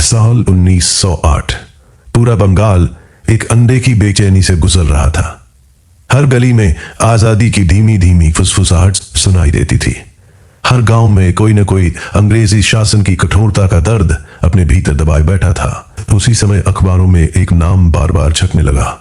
साल 1908 पूरा बंगाल एक अंडे की बेचैनी से गुजर रहा था। हर गली में आजादी की धीमी धीमी फुसफुसाहट सुनाई देती थी। हर गांव में कोई न कोई अंग्रेजी शासन की कठोरता का दर्द अपने भीतर दबाए बैठा था। उसी समय अखबारों में एक नाम बार बार छपने लगा।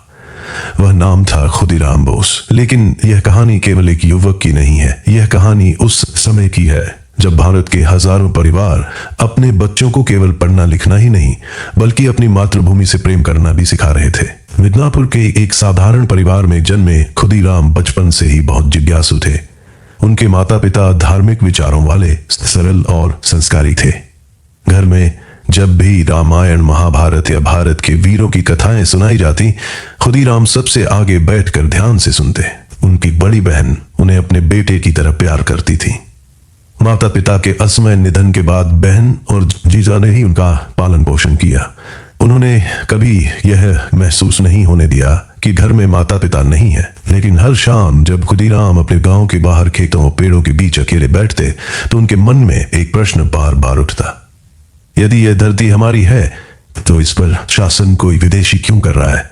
वह नाम था खुदीराम बोस। लेकिन यह कहानी केवल एक युवक की नहीं है। यह कहानी उस समय की है जब भारत के हजारों परिवार अपने बच्चों को केवल पढ़ना लिखना ही नहीं बल्कि अपनी मातृभूमि से प्रेम करना भी सिखा रहे थे। मिदनापुर के एक साधारण परिवार में जन्मे खुदीराम बचपन से ही बहुत जिज्ञासु थे। उनके माता पिता धार्मिक विचारों वाले, सरल और संस्कारी थे। घर में जब भी रामायण, महाभारत या भारत के वीरों की कथाएं सुनाई जाती, खुदीराम सबसे आगे बैठकर ध्यान से सुनते। उनकी बड़ी बहन उन्हें अपने बेटे की तरह प्यार करती थी। माता पिता के असमय निधन के बाद बहन और जीजा ने ही उनका पालन पोषण किया। उन्होंने कभी यह महसूस नहीं होने दिया कि घर में माता पिता नहीं है। लेकिन हर शाम जब खुदीराम अपने गांव के बाहर खेतों और पेड़ों के बीच अकेले बैठते तो उनके मन में एक प्रश्न बार बार उठता, यदि यह धरती हमारी है तो इस पर शासन कोई विदेशी क्यों कर रहा है।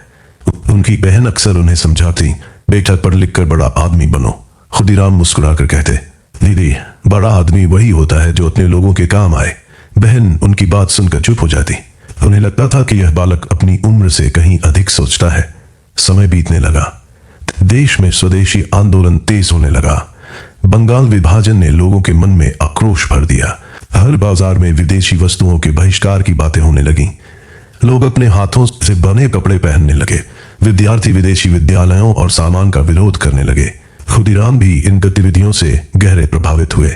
उनकी बहन अक्सर उन्हें समझाती, बेटा पढ़ लिख कर बड़ा आदमी बनो। खुदीराम मुस्कुराकर कहते, दीदी, बड़ा आदमी वही होता है जो अपने लोगों के काम आए। बहन उनकी बात सुनकर चुप हो जाती। उन्हें लगता था कि यह बालक अपनी उम्र से कहीं अधिक सोचता है। समय बीतने लगा। देश में स्वदेशी आंदोलन तेज होने लगा। बंगाल विभाजन ने लोगों के मन में आक्रोश भर दिया। हर बाजार में विदेशी वस्तुओं के बहिष्कार की बातें होने लगी। लोग अपने हाथों से बने कपड़े पहनने लगे। विद्यार्थी विदेशी विद्यालयों और सामान का विरोध करने लगे। खुदीराम भी इन गतिविधियों से गहरे प्रभावित हुए।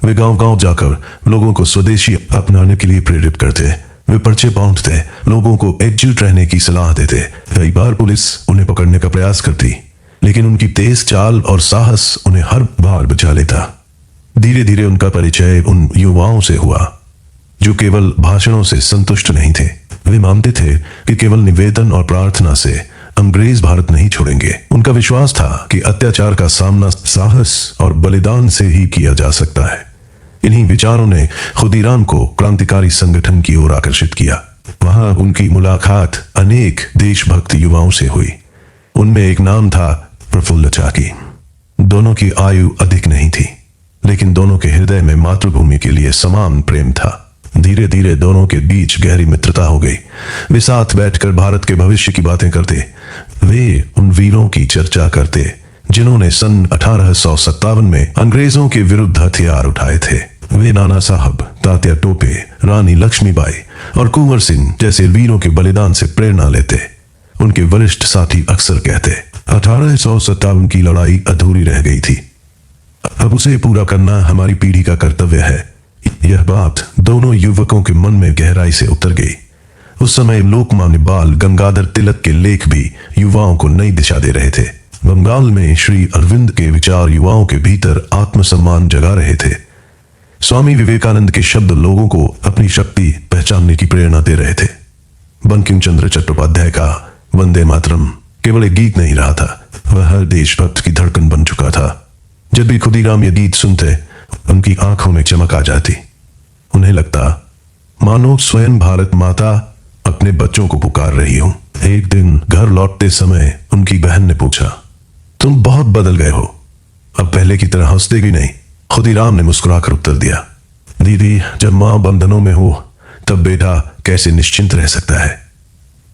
वे गांव गांव जाकर लोगों को स्वदेशी अपनाने के लिए प्रेरित करते। वे पर्चे बांटते, लोगों को एकजुट रहने की सलाह देते। कई बार पुलिस उन्हें पकड़ने का प्रयास करती, लेकिन उनकी तेज चाल और साहस उन्हें हर बार बचा लेता। धीरे धीरे उनका परिचय उन युवाओं से हुआ जो केवल भाषणों से संतुष्ट नहीं थे। वे मानते थे कि केवल निवेदन और प्रार्थना से अंग्रेज भारत नहीं छोड़ेंगे। उनका विश्वास था कि अत्याचार का सामना साहस और बलिदान से ही किया जा सकता है। इन्हीं विचारों ने खुदीराम को क्रांतिकारी संगठन की ओर आकर्षित किया। वहां उनकी मुलाकात अनेक देशभक्त युवाओं से हुई। उनमें एक नाम था प्रफुल्ल चाकी। दोनों की आयु अधिक नहीं थी, लेकिन दोनों के हृदय में मातृभूमि के लिए समान प्रेम था। धीरे धीरे दोनों के बीच गहरी मित्रता हो गई। वे साथ बैठकर भारत के भविष्य की बातें करते। वे उन वीरों की चर्चा करते जिन्होंने सन 1857 में अंग्रेजों के विरुद्ध हथियार उठाए थे। वे नाना साहब, तात्या टोपे, रानी लक्ष्मीबाई और कुंवर सिंह जैसे वीरों के बलिदान से प्रेरणा लेते। उनके वरिष्ठ साथी अक्सर कहते, 1857 की लड़ाई अधूरी रह गई थी, अब उसे पूरा करना हमारी पीढ़ी का कर्तव्य है। यह बात दोनों युवकों के मन में गहराई से उतर गई। उस समय लोकमान्य बाल गंगाधर तिलक के लेख भी युवाओं को नई दिशा दे रहे थे। बंगाल में श्री अरविंद के विचार युवाओं के भीतर आत्मसम्मान जगा रहे थे। स्वामी विवेकानंद के शब्द लोगों को अपनी शक्ति पहचानने की प्रेरणा दे रहे थे। बंकिम चंद्र चट्टोपाध्याय का वंदे मातरम केवल एक गीत नहीं रहा था, वह हर देशभक्त की धड़कन बन चुका था। जब भी खुदीराम यह गीत सुनते, उनकी आंखों में चमक आ जाती। उन्हें लगता मानो स्वयं भारत माता अपने बच्चों को पुकार रही हो। एक दिन घर लौटते समय उनकी बहन ने पूछा, तुम बहुत बदल गए हो, अब पहले की तरह हंसते भी नहीं। खुदीराम ने मुस्कुराकर उत्तर दिया, दीदी, जब मां बंधनों में हो तब बेटा कैसे निश्चिंत रह सकता है।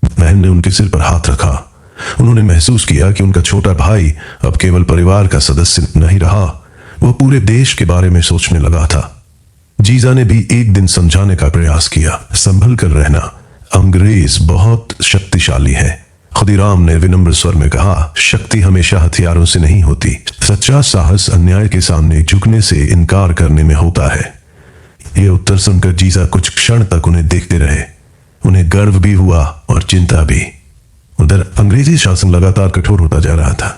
बहन ने उनके सिर पर हाथ रखा। उन्होंने महसूस किया कि उनका छोटा भाई अब केवल परिवार का सदस्य नहीं रहा, वह पूरे देश के बारे में सोचने लगा था। जीजा ने भी एक दिन समझाने का प्रयास किया, संभल कर रहना, अंग्रेज बहुत शक्तिशाली है। खुदीराम ने विनम्र स्वर में कहा, शक्ति हमेशा हथियारों से नहीं होती, सच्चा साहस अन्याय के सामने झुकने से इनकार करने में होता है। यह उत्तर सुनकर जीजा कुछ क्षण तक उन्हें देखते रहे। उन्हें गर्व भी हुआ और चिंता भी। उधर अंग्रेजी शासन लगातार कठोर होता जा रहा था।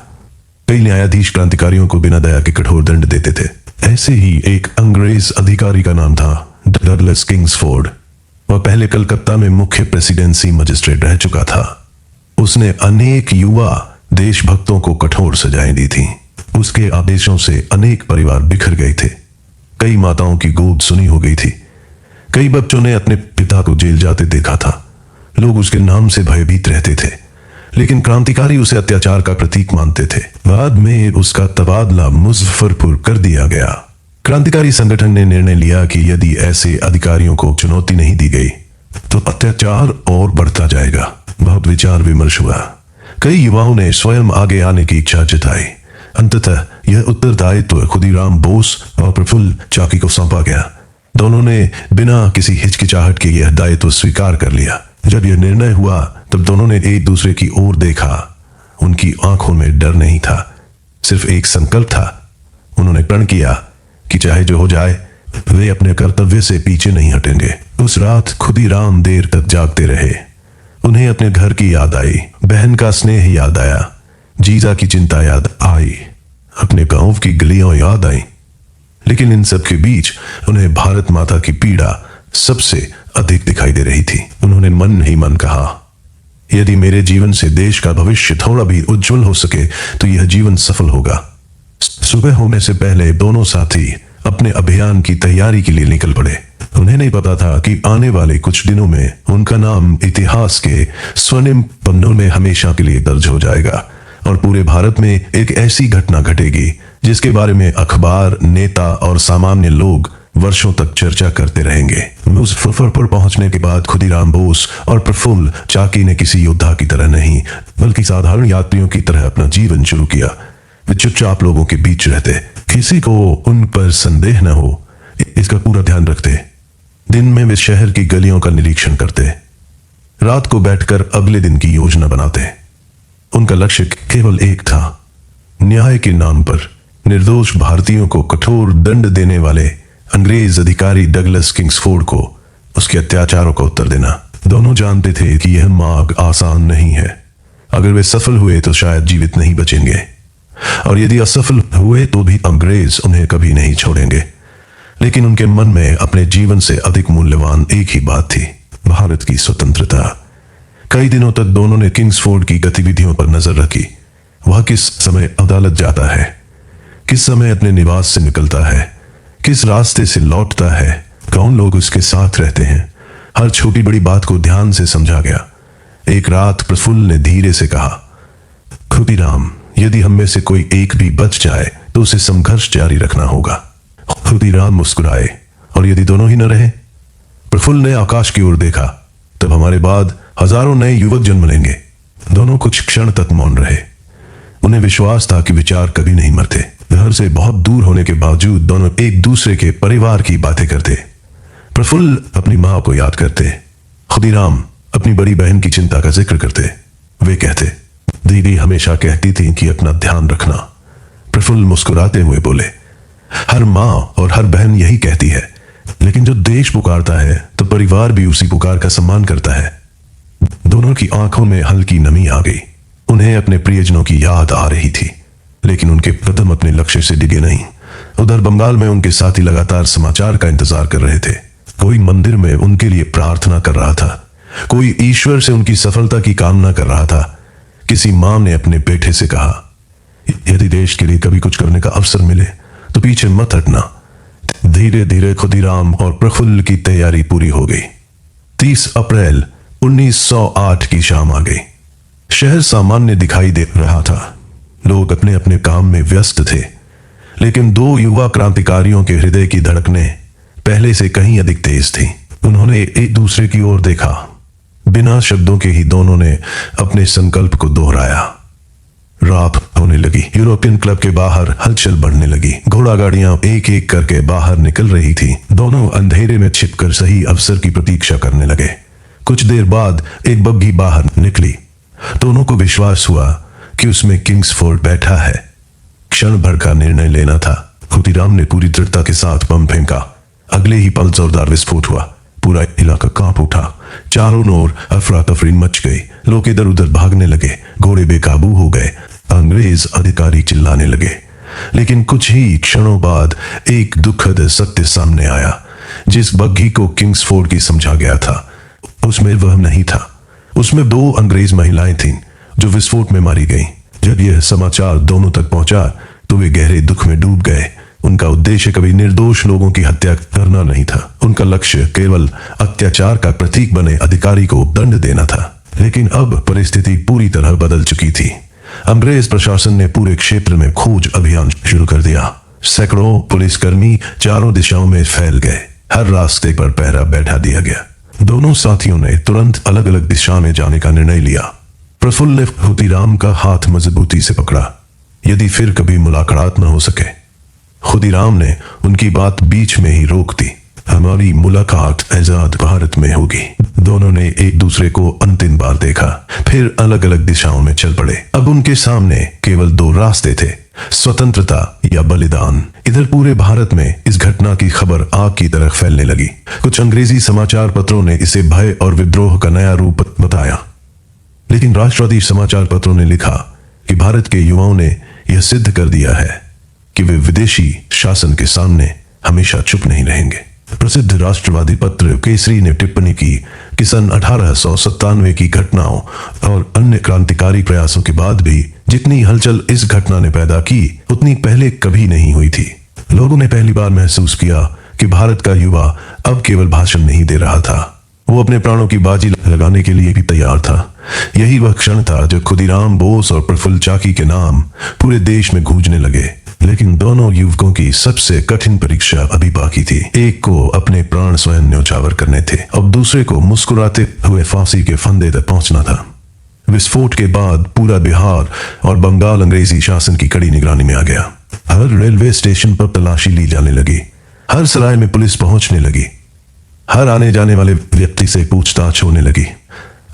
कई न्यायाधीश क्रांतिकारियों को बिना दया के कठोर दंड देते थे। ऐसे ही एक अंग्रेज अधिकारी का नाम था डगलस किंग्सफोर्ड। वह पहले कलकत्ता में मुख्य प्रेसिडेंसी मजिस्ट्रेट रह चुका था। उसने अनेक युवा देशभक्तों को कठोर सजाएं दी थी। उसके आदेशों से अनेक परिवार बिखर गए थे। कई माताओं की गोद सुनी हो गई थी। कई बच्चों ने अपने पिता को जेल जाते देखा था। लोग उसके नाम से भयभीत रहते थे, लेकिन क्रांतिकारी उसे अत्याचार का प्रतीक मानते थे। बाद में उसका तबादला मुजफ्फरपुर कर दिया गया। क्रांतिकारी संगठन ने निर्णय लिया कि यदि ऐसे अधिकारियों को चुनौती नहीं दी गई तो अत्याचार और बढ़ता जाएगा। बहुत विचार विमर्श हुआ। कई युवाओं ने स्वयं आगे आने की इच्छा जताई। अंततः यह उत्तरदायित्व खुदीराम बोस और प्रफुल्ल चाकी को सौंपा गया। दोनों ने बिना किसी हिचकिचाहट के यह दायित्व स्वीकार कर लिया। जब यह निर्णय हुआ तब दोनों ने एक दूसरे की ओर देखा। उनकी आंखों में डर नहीं था, सिर्फ एक संकल्प था। उन्होंने प्रण किया कि चाहे जो हो जाए वे अपने कर्तव्य से पीछे नहीं हटेंगे। उस रात खुदीराम देर तक जागते रहे। उन्हें अपने घर की याद आई, बहन का स्नेह याद आया, जीजा की चिंता याद आई, अपने गांव की गलियां याद आई। लेकिन इन सब के बीच उन्हें भारत माता की पीड़ा सबसे अधिक दिखाई दे रही थी। उन्होंने मन ही मन कहा, यदि मेरे जीवन से देश का भविष्य थोड़ा भी उज्जवल हो सके तो यह जीवन सफल होगा। सुबह होने से पहले दोनों साथी अपने अभियान की तैयारी के लिए निकल पड़े। उन्हें नहीं पता था कि आने वाले कुछ दिनों में उनका नाम इतिहास के स्वर्णिम पन्नों में हमेशा के लिए दर्ज हो जाएगा और पूरे भारत में एक ऐसी घटना घटेगी जिसके बारे में अखबार, नेता और सामान्य लोग वर्षों तक चर्चा करते रहेंगे। मुजफ्फरपुर पहुंचने के बाद खुदीराम बोस और प्रफुल्ल चाकी ने किसी योद्धा की तरह नहीं बल्कि साधारण यात्रियों की तरह अपना जीवन शुरू किया। वे चुपचाप लोगों के बीच रहते, किसी को उन पर संदेह न हो इसका पूरा ध्यान रखते। दिन में वे शहर की गलियों का निरीक्षण करते, रात को बैठकर अगले दिन की योजना बनाते। उनका लक्ष्य केवल एक था, न्याय के नाम पर निर्दोष भारतीयों को कठोर दंड देने वाले अंग्रेज अधिकारी डगलस किंग्सफोर्ड को उसके अत्याचारों का उत्तर देना। दोनों जानते थे कि यह मार्ग आसान नहीं है। अगर वे सफल हुए तो शायद जीवित नहीं बचेंगे, और यदि असफल हुए तो भी अंग्रेज उन्हें कभी नहीं छोड़ेंगे। लेकिन उनके मन में अपने जीवन से अधिक मूल्यवान एक ही बात थी, भारत की स्वतंत्रता। कई दिनों तक दोनों ने किंग्सफोर्ड की गतिविधियों पर नजर रखी। वह किस समय अदालत जाता है, किस समय अपने निवास से निकलता है, किस रास्ते से लौटता है, कौन लोग उसके साथ रहते हैं। हर छोटी बड़ी बात को ध्यान से समझा गया। एक रात प्रफुल्ल ने धीरे से कहा, खुदीराम, यदि हम में से कोई एक भी बच जाए तो उसे संघर्ष जारी रखना होगा। खुदीराम मुस्कुराए, और यदि दोनों ही न रहे? प्रफुल्ल ने आकाश की ओर देखा, तब हमारे बाद हजारों नए युवक जन्म लेंगे। दोनों कुछ क्षण तक मौन रहे। उन्हें विश्वास था कि विचार कभी नहीं मरते। घर से बहुत दूर होने के बावजूद दोनों एक दूसरे के परिवार की बातें करते। प्रफुल्ल अपनी मां को याद करते, खुदीराम अपनी बड़ी बहन की चिंता का जिक्र करते। वे कहते, दीदी हमेशा कहती थी कि अपना ध्यान रखना। प्रफुल्ल मुस्कुराते हुए बोले, हर मां और हर बहन यही कहती है, लेकिन जो देश पुकारता है तो परिवार भी उसी पुकार का सम्मान करता है। दोनों की आंखों में हल्की नमी आ गई। उन्हें अपने प्रियजनों की याद आ रही थी, लेकिन उनके कदम अपने लक्ष्य से डिगे नहीं। उधर बंगाल में उनके साथी लगातार समाचार का इंतजार कर रहे थे। कोई मंदिर में उनके लिए प्रार्थना कर रहा था, कोई ईश्वर से उनकी सफलता की कामना कर रहा था। किसी मां ने अपने बेटे से कहा, यदि देश के लिए कभी कुछ करने का अवसर मिले तो पीछे मत हटना। धीरे धीरे खुदीराम और प्रफुल्ल की तैयारी पूरी हो गई। 30 अप्रैल 1908 की शाम आ गई। शहर सामान्य दिखाई दे रहा था। लोग अपने अपने काम में व्यस्त थे, लेकिन दो युवा क्रांतिकारियों के हृदय की धड़कनें पहले से कहीं अधिक तेज थी। उन्होंने एक दूसरे की ओर देखा। बिना शब्दों के ही दोनों ने अपने संकल्प को दोहराया। रात होने लगी। यूरोपियन क्लब के बाहर हलचल बढ़ने लगी। घोड़ा गाड़ियां एक एक करके बाहर निकल रही थी। दोनों अंधेरे में छिपकर सही अवसर की प्रतीक्षा करने लगे। कुछ देर बाद एक बग्घी बाहर निकली। दोनों को विश्वास हुआ कि उसमें किंग्सफोर्ड बैठा है। क्षण भर का निर्णय लेना था। खुदीराम ने पूरी दृढ़ता के साथ बम फेंका। अगले ही पल जोरदार विस्फोट हुआ। पूरा इलाका कांप उठा। चारों ओर अफरा तफरी मच गई। लोग इधर उधर भागने लगे। घोड़े बेकाबू हो गए। अंग्रेज अधिकारी चिल्लाने लगे। लेकिन कुछ ही क्षणों बाद एक दुखद सत्य सामने आया। जिस बग्घी को किंग्सफोर्ड की समझा गया था, उसमें वह नहीं था। उसमें 2 अंग्रेज महिलाएं थीं जो विस्फोट में मारी गईं। जब यह समाचार दोनों तक पहुंचा तो वे गहरे दुख में डूब गए। उनका उद्देश्य कभी निर्दोष लोगों की हत्या करना नहीं था। उनका लक्ष्य केवल अत्याचार का प्रतीक बने अधिकारी को दंड देना था। लेकिन अब परिस्थिति पूरी तरह बदल चुकी थी। अंग्रेज प्रशासन ने पूरे क्षेत्र में खोज अभियान शुरू कर दिया। सैकड़ों पुलिसकर्मी चारों दिशाओं में फैल गए। हर रास्ते पर पहरा बैठा दिया गया। दोनों साथियों ने तुरंत अलग अलग दिशा में जाने का निर्णय लिया। प्रफुल्ल ने खुदीराम का हाथ मजबूती से पकड़ा। यदि फिर कभी मुलाकात न हो सके, खुदीराम ने उनकी बात बीच में ही रोक दी। हमारी मुलाकात आजाद भारत में होगी। दोनों ने एक दूसरे को अंतिम बार देखा, फिर अलग अलग दिशाओं में चल पड़े। अब उनके सामने केवल दो रास्ते थे, स्वतंत्रता या बलिदान। इधर पूरे भारत में इस घटना की खबर आग की तरह फैलने लगी। कुछ अंग्रेजी समाचार पत्रों ने इसे भय और विद्रोह का नया रूप बताया, लेकिन राष्ट्रवादी समाचार पत्रों ने लिखा कि भारत के युवाओं ने यह सिद्ध कर दिया है कि वे विदेशी शासन के सामने हमेशा चुप नहीं रहेंगे। प्रसिद्ध राष्ट्रवादी पत्र केसरी ने टिप्पणी की कि सन 1897 की घटनाओं और अन्य क्रांतिकारी प्रयासों के बाद भी जितनी हलचल इस घटना ने पैदा की, उतनी पहले कभी नहीं हुई थी। लोगों ने पहली बार महसूस किया कि भारत का युवा अब केवल भाषण नहीं दे रहा था, वो अपने प्राणों की बाजी लगाने के लिए भी तैयार था। यही वह क्षण था जब खुदीराम बोस और प्रफुल्ल चाकी के नाम पूरे देश में गूंजने लगे। लेकिन दोनों युवकों की सबसे कठिन परीक्षा अभी बाकी थी। एक को अपने प्राण स्वयं न्योछावर करने थे और दूसरे को मुस्कुराते हुए फांसी के फंदे तक पहुंचना था। विस्फोट के बाद पूरा बिहार और बंगाल अंग्रेजी शासन की कड़ी निगरानी में आ गया। हर रेलवे स्टेशन पर तलाशी ली जाने लगी। हर सराय में पुलिस पहुंचने लगी। हर आने जाने वाले व्यक्ति से पूछताछ होने लगी।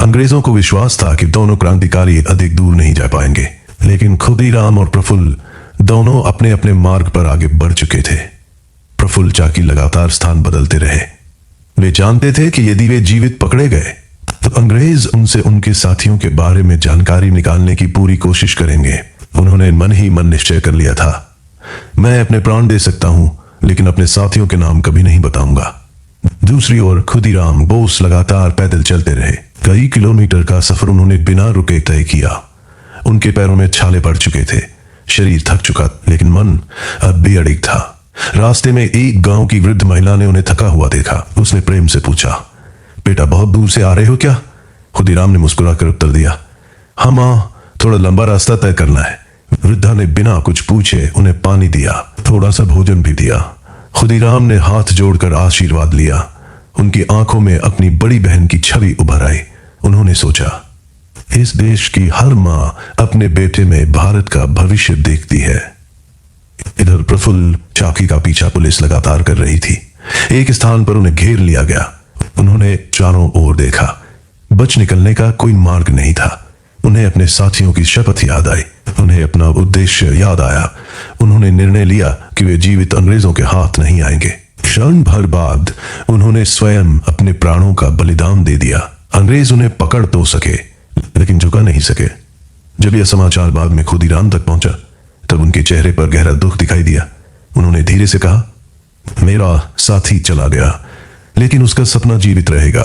अंग्रेजों को विश्वास था कि दोनों क्रांतिकारी अधिक दूर नहीं जा पाएंगे, लेकिन खुदीराम और प्रफुल्ल दोनों अपने अपने मार्ग पर आगे बढ़ चुके थे। प्रफुल्ल चाकी लगातार स्थान बदलते रहे। वे जानते थे कि यदि वे जीवित पकड़े गए तो अंग्रेज उनसे उनके साथियों के बारे में जानकारी निकालने की पूरी कोशिश करेंगे। उन्होंने मन ही मन निश्चय कर लिया था, मैं अपने प्राण दे सकता हूं, लेकिन अपने साथियों के नाम कभी नहीं बताऊंगा। दूसरी ओर खुदीराम बोस लगातार पैदल चलते रहे। कई किलोमीटर का सफर उन्होंने बिना रुके तय किया। उनके पैरों में छाले पड़ चुके थे, शरीर थक चुका, लेकिन मन अब भी अड़िग था। रास्ते में एक गांव की वृद्ध महिला ने उन्हें थका हुआ देखा। उसने प्रेम से पूछा, बेटा बहुत दूर से आ रहे हो क्या? खुदीराम ने मुस्कुराकर उत्तर दिया, हाँ मां, थोड़ा लंबा रास्ता तय करना है। वृद्धा ने बिना कुछ पूछे उन्हें पानी दिया, थोड़ा सा भोजन भी दिया। खुदीराम ने हाथ जोड़कर आशीर्वाद लिया। उनकी आंखों में अपनी बड़ी बहन की छवि उभर आई। उन्होंने सोचा, इस देश की हर मां अपने बेटे में भारत का भविष्य देखती है। इधर प्रफुल्ल चाकी का पीछा पुलिस लगातार कर रही थी। एक स्थान पर उन्हें घेर लिया गया। उन्होंने चारों ओर देखा। बच निकलने का कोई मार्ग नहीं था। उन्हें अपने साथियों की शपथ याद आई। उन्हें अपना उद्देश्य याद आया। उन्होंने निर्णय लिया कि वे जीवित अंग्रेजों के हाथ नहीं आएंगे। क्षण भर बाद उन्होंने स्वयं अपने प्राणों का बलिदान दे दिया। अंग्रेज उन्हें पकड़ तो सके, लेकिन झुका नहीं सके। जब यह समाचार बाद में खुदीराम तक पहुंचा, तब उनके चेहरे पर गहरा दुख दिखाई दिया। उन्होंने धीरे से कहा, मेरा साथी चला गया, लेकिन उसका सपना जीवित रहेगा।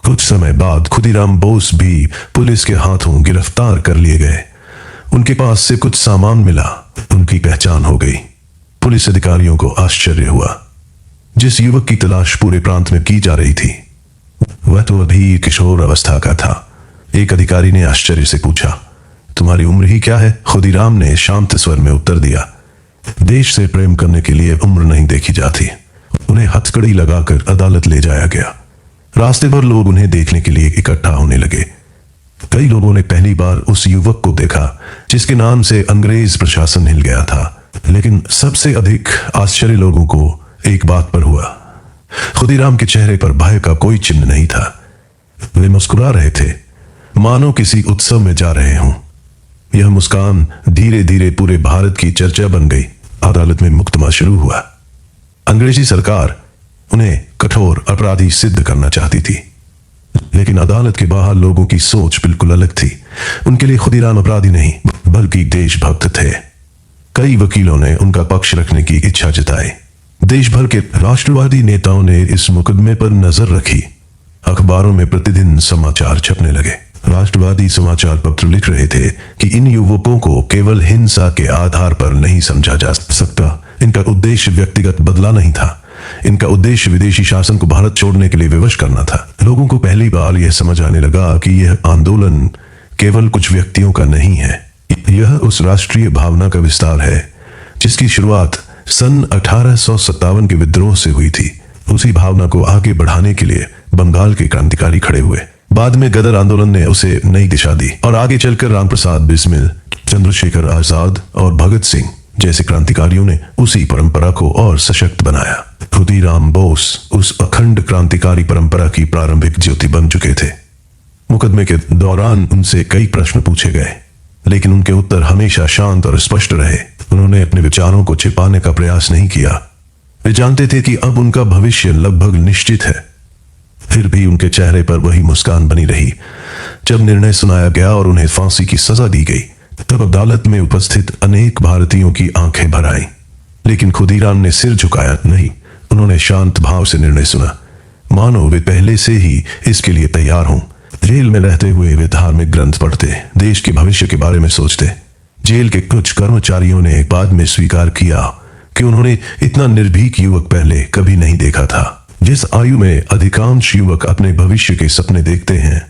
कुछ समय बाद खुदीराम बोस भी पुलिस के हाथों गिरफ्तार कर लिए गए। उनके पास से कुछ सामान मिला। उनकी पहचान हो गई। पुलिस अधिकारियों को आश्चर्य हुआ। जिस युवक की तलाश पूरे प्रांत में की जा रही थी, वह तो अभी किशोर अवस्था का था। एक अधिकारी ने आश्चर्य से पूछा, तुम्हारी उम्र ही क्या है? खुदीराम ने शांत स्वर में उत्तर दिया, देश से प्रेम करने के लिए उम्र नहीं देखी जाती। उन्हें हथकड़ी लगाकर अदालत ले जाया गया। रास्ते पर लोग उन्हें देखने के लिए इकट्ठा होने लगे। कई लोगों ने पहली बार उस युवक को देखा जिसके नाम से अंग्रेज प्रशासन हिल गया था। लेकिन सबसे अधिक आश्चर्य लोगों को एक बात पर हुआ। खुदीराम के चेहरे पर भय का कोई चिन्ह नहीं था। वे मुस्कुरा रहे थे, मानो किसी उत्सव में जा रहे हों। यह मुस्कान धीरे धीरे पूरे भारत की चर्चा बन गई। अदालत में मुकदमा शुरू हुआ। अंग्रेजी सरकार उन्हें कठोर अपराधी सिद्ध करना चाहती थी, लेकिन अदालत के बाहर लोगों की सोच बिल्कुल अलग थी। उनके लिए खुदीराम अपराधी नहीं, बल्कि देशभक्त थे। कई वकीलों ने उनका पक्ष रखने की इच्छा जताई। देश भर के राष्ट्रवादी नेताओं ने इस मुकदमे पर नजर रखी। अखबारों में प्रतिदिन समाचार छपने लगे। राष्ट्रवादी समाचार पत्र लिख रहे थे कि इन युवकों को केवल हिंसा के आधार पर नहीं समझा जा सकता। इनका उद्देश्य व्यक्तिगत बदला नहीं था, इनका उद्देश्य विदेशी शासन को भारत छोड़ने के लिए विवश करना था। लोगों को पहली बार यह समझ आने लगा कि यह आंदोलन केवल कुछ व्यक्तियों का नहीं है, यह उस राष्ट्रीय भावना का विस्तार है जिसकी शुरुआत सन 1857 के विद्रोह से हुई थी। उसी भावना को आगे बढ़ाने के लिए बंगाल के क्रांतिकारी खड़े हुए। बाद में गदर आंदोलन ने उसे नई दिशा दी और आगे चलकर रामप्रसाद बिस्मिल, चंद्रशेखर आजाद और भगत सिंह जैसे क्रांतिकारियों ने उसी परंपरा को और सशक्त बनाया। खुदीराम बोस उस अखंड क्रांतिकारी परंपरा की प्रारंभिक ज्योति बन चुके थे। मुकदमे के दौरान उनसे कई प्रश्न पूछे गए, लेकिन उनके उत्तर हमेशा शांत और स्पष्ट रहे। उन्होंने अपने विचारों को छिपाने का प्रयास नहीं किया। वे जानते थे कि अब उनका भविष्य लगभग निश्चित है। फिर भी उनके चेहरे पर वही मुस्कान बनी रही। जब निर्णय सुनाया गया और उन्हें फांसी की सजा दी गई, तब अदालत में उपस्थित अनेक भारतीयों की आंखें भर आईं। लेकिन खुदीराम ने सिर झुकाया नहीं। उन्होंने शांत भाव से निर्णय सुना, मानो वे पहले से ही इसके लिए तैयार हों। जेल में रहते हुए वे धार्मिक ग्रंथ पढ़ते, देश के भविष्य के बारे में सोचते। जेल के कुछ कर्मचारियों ने बाद में स्वीकार किया कि उन्होंने इतना निर्भीक युवक पहले कभी नहीं देखा था। जिस आयु में अधिकांश युवक अपने भविष्य के सपने देखते हैं,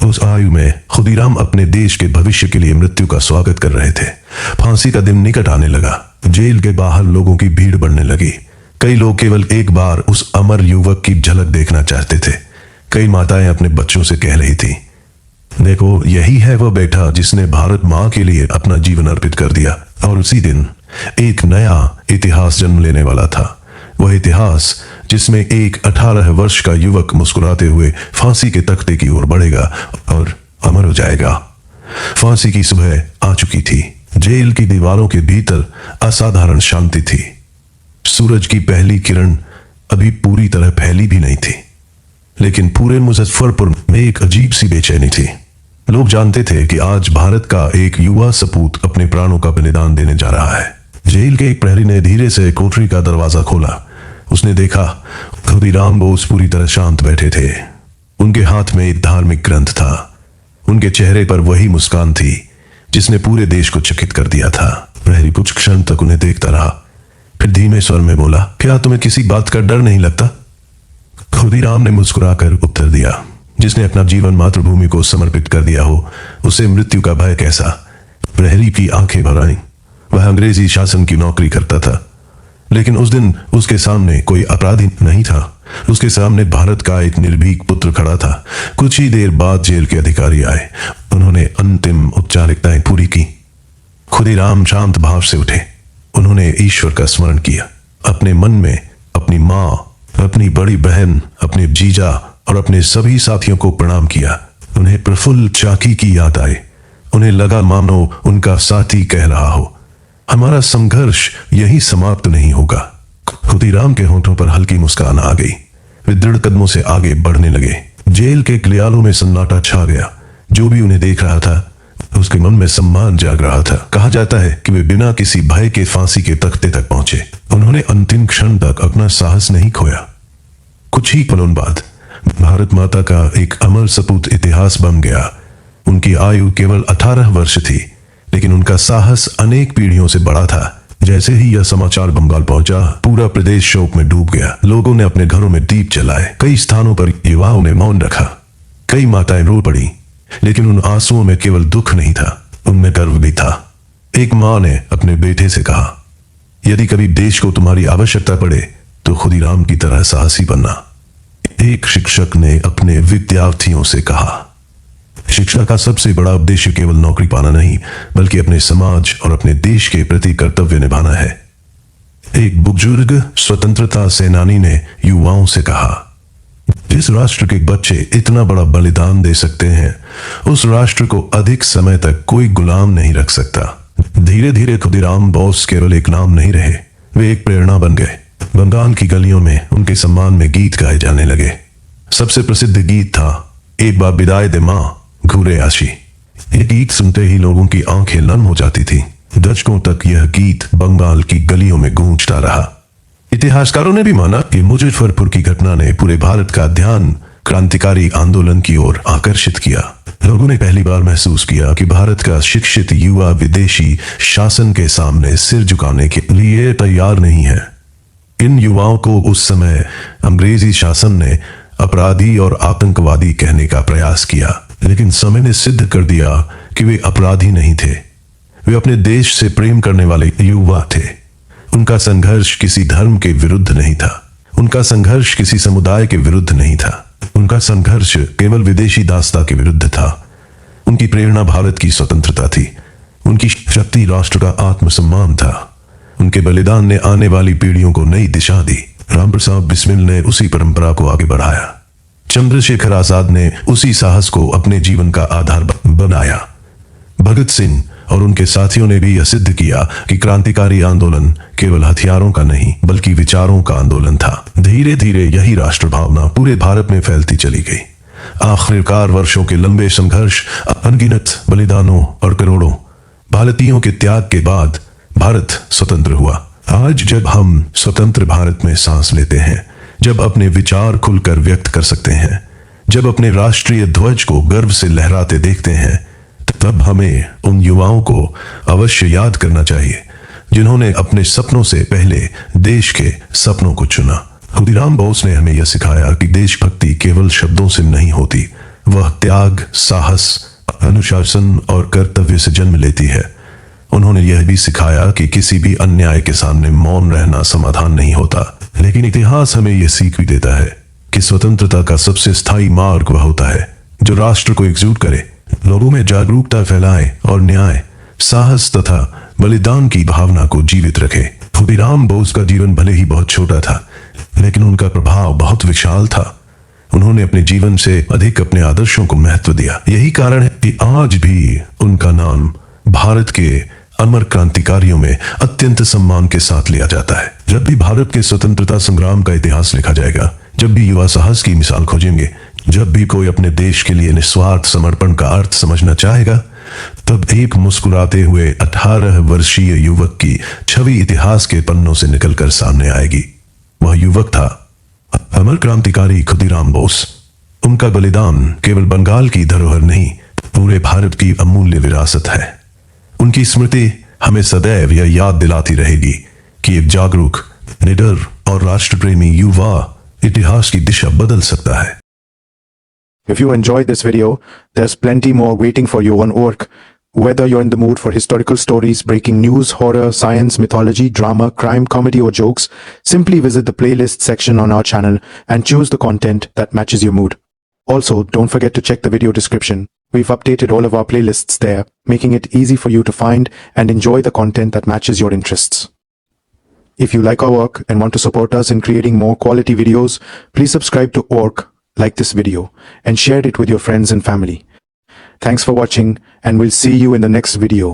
उस आयु में खुदीराम अपने देश के भविष्य के लिए मृत्यु का स्वागत कर रहे थे। फांसी का दिन निकट आने लगा। जेल के बाहर लोगों की भीड़ बढ़ने लगी। कई लोग केवल एक बार उस अमर युवक की झलक देखना चाहते थे। कई माताएं अपने बच्चों से कह रही थी, देखो यही है वह बेटा जिसने भारत मां के लिए अपना जीवन अर्पित कर दिया। और उसी दिन एक नया इतिहास जन्म लेने वाला था। वह इतिहास जिसमें एक 18 वर्ष का युवक मुस्कुराते हुए फांसी के तख्ते की ओर बढ़ेगा और अमर हो जाएगा। फांसी की सुबह आ चुकी थी। जेल की दीवारों के भीतर असाधारण शांति थी। सूरज की पहली किरण अभी पूरी तरह फैली भी नहीं थी, लेकिन पूरे मुजफ्फरपुर में एक अजीब सी बेचैनी थी। लोग जानते थे कि आज भारत का एक युवा सपूत अपने प्राणों का बलिदान देने जा रहा है। जेल के एक प्रहरी ने धीरे से कोठरी का दरवाजा खोला। उसने देखा खुदीराम बोस पूरी तरह शांत बैठे थे। उनके हाथ में एक धार्मिक ग्रंथ था। उनके चेहरे पर वही मुस्कान थी जिसने पूरे देश को चकित कर दिया था। प्रहरी कुछ क्षण तक उन्हें देखता रहा, फिर धीमे स्वर में बोला, क्या तुम्हें किसी बात का डर नहीं लगता? खुदीराम ने मुस्कुराकर उत्तर दिया, जिसने अपना जीवन मातृभूमि को समर्पित कर दिया हो, उसे मृत्यु का भय कैसा? प्रहरी की आंखें भर आईं। वह अंग्रेजी शासन की नौकरी करता था, लेकिन उस दिन उसके सामने कोई अपराधी नहीं था। उसके सामने भारत का एक निर्भीक पुत्र खड़ा था। कुछ ही देर बाद जेल के अधिकारी आए। उन्होंने अंतिम औपचारिकताएं पूरी की। खुदीराम शांत भाव से उठे। उन्होंने ईश्वर का स्मरण किया। अपने मन में अपनी माँ, अपनी बड़ी बहन, अपने जीजा और अपने सभी साथियों को प्रणाम किया। उन्हें प्रफुल्ल चाकी की याद आई। उन्हें लगा मानो उनका साथी कह रहा हो, हमारा संघर्ष यही समाप्त नहीं होगा। खुदीराम के होठों पर हल्की मुस्कान आ गई। वे दृढ़ कदमों से आगे बढ़ने लगे। जेल के गलियारों में सन्नाटा छा गया। जो भी उन्हें देख रहा था, उसके मन में सम्मान जाग रहा था। कहा जाता है कि वे बिना किसी भय के फांसी के तख्ते तक पहुंचे। उन्होंने अंतिम क्षण तक अपना साहस नहीं खोया। कुछ ही पलों बाद भारत माता का एक अमर सपूत इतिहास बन गया। उनकी आयु केवल 18 वर्ष थी, लेकिन उनका साहस अनेक पीढ़ियों से बड़ा था। जैसे ही यह समाचार बंगाल पहुंचा, पूरा प्रदेश शोक में डूब गया। लोगों ने अपने घरों में दीप जलाए। कई स्थानों पर युवाओं ने मौन रखा। कई माताएं रो पड़ी, लेकिन उन आंसुओं में केवल दुख नहीं था, उनमें गर्व भी था। एक मां ने अपने बेटे से कहा, यदि कभी देश को तुम्हारी आवश्यकता पड़े तो खुदीराम की तरह साहसी बनना। एक शिक्षक ने अपने विद्यार्थियों से कहा, शिक्षा का सबसे बड़ा उद्देश्य केवल नौकरी पाना नहीं, बल्कि अपने समाज और अपने देश के प्रति कर्तव्य निभाना है। एक बुजुर्ग स्वतंत्रता सेनानी ने युवाओं से कहा, जिस राष्ट्र के बच्चे इतना बड़ा बलिदान दे सकते हैं, उस राष्ट्र को अधिक समय तक कोई गुलाम नहीं रख सकता। धीरे धीरे खुदीराम बोस केवल एक नाम नहीं रहे, वे एक प्रेरणा बन गए। बंगाल की गलियों में उनके सम्मान में गीत गाए जाने लगे। सबसे प्रसिद्ध गीत था, एक बार विदाई दे मां घूरे आशी। ये गीत सुनते ही लोगों की आंखें नम हो जाती थी। दशकों तक यह गीत बंगाल की गलियों में गूंजता रहा। इतिहासकारों ने भी माना कि मुजफ्फरपुर की घटना ने पूरे भारत का ध्यान क्रांतिकारी आंदोलन की ओर आकर्षित किया। लोगों ने पहली बार महसूस किया कि भारत का शिक्षित युवा विदेशी शासन के सामने सिर झुकाने के लिए तैयार नहीं है। इन युवाओं को उस समय अंग्रेजी शासन ने अपराधी और आतंकवादी कहने का प्रयास किया, लेकिन समय ने सिद्ध कर दिया कि वे अपराधी नहीं थे। वे अपने देश से प्रेम करने वाले युवा थे। उनका संघर्ष किसी धर्म के विरुद्ध नहीं था, उनका संघर्ष किसी समुदाय के विरुद्ध नहीं था, उनका संघर्ष केवल विदेशी दास्ता के विरुद्ध था। उनकी प्रेरणा भारत की स्वतंत्रता थी, उनकी शक्ति राष्ट्र का आत्मसम्मान था। उनके बलिदान ने आने वाली पीढ़ियों को नई दिशा दी। राम प्रसाद बिस्मिल ने उसी परंपरा को आगे बढ़ाया। चंद्रशेखर आजाद ने उसी साहस को अपने जीवन का आधार बनाया। भगत सिंह और उनके साथियों ने भी यह सिद्ध किया कि क्रांतिकारी आंदोलन केवल हथियारों का नहीं बल्कि विचारों का आंदोलन था। धीरे धीरे यही राष्ट्र भावना पूरे भारत में फैलती चली गई। आखिरकार वर्षों के लंबे संघर्ष, अनगिनत बलिदानों और करोड़ों भारतीयों के त्याग के बाद भारत स्वतंत्र हुआ। आज जब हम स्वतंत्र भारत में सांस लेते हैं, जब अपने विचार खुलकर व्यक्त कर सकते हैं, जब अपने राष्ट्रीय ध्वज को गर्व से लहराते देखते हैं, तब हमें उन युवाओं को अवश्य याद करना चाहिए जिन्होंने अपने सपनों से पहले देश के सपनों को चुना। खुदीराम बोस ने हमें यह सिखाया कि देशभक्ति केवल शब्दों से नहीं होती, वह त्याग, साहस, अनुशासन और कर्तव्य से जन्म लेती है। उन्होंने यह भी सिखाया कि किसी भी अन्याय के सामने मौन रहना समाधान नहीं होता, लेकिन इतिहास हमें यह सीख भी देता है कि स्वतंत्रता का सबसे स्थायी मार्ग वह होता है जो राष्ट्र को एकजुट करे, लोगों में जागरूकता फैलाए और न्याय, साहस तथा बलिदान की भावना को जीवित रखे। खुदीराम बोस का जीवन भले ही बहुत छोटा था, लेकिन उनका प्रभाव बहुत विशाल था। उन्होंने अपने जीवन से अधिक अपने आदर्शों को महत्व दिया। यही कारण है कि आज भी उनका नाम भारत के अमर क्रांतिकारियों में अत्यंत सम्मान के साथ लिया जाता है। जब भी भारत के स्वतंत्रता संग्राम का इतिहास लिखा जाएगा, जब भी युवा साहस की मिसाल खोजेंगे, जब भी कोई अपने देश के लिए निस्वार्थ समर्पण का अर्थ समझना चाहेगा, तब एक मुस्कुराते हुए 18 वर्षीय युवक की छवि इतिहास के पन्नों से निकलकर सामने आएगी। वह युवक था अमर क्रांतिकारी खुदीराम बोस। उनका बलिदान केवल बंगाल की धरोहर नहीं, पूरे भारत की अमूल्य विरासत है। उनकी स्मृति हमें सदैव यह याद दिलाती रहेगी कि एक जागरूक, निडर और राष्ट्रप्रेमी युवा इतिहास की दिशा बदल सकता है। If you enjoyed this video, there's plenty more waiting for you on Orc. Whether you're in the mood for historical stories, breaking news, horror, science, mythology, drama, crime, comedy or jokes, simply visit the playlist section on our channel and choose the content that matches your mood. Also, don't forget to check the video description. We've updated all of our playlists there, making it easy for you to find and enjoy the content that matches your interests. If you like our work and want to support us in creating more quality videos, please subscribe to Orc, like this video, and share it with your friends and family. Thanks for watching, and we'll see you in the next video.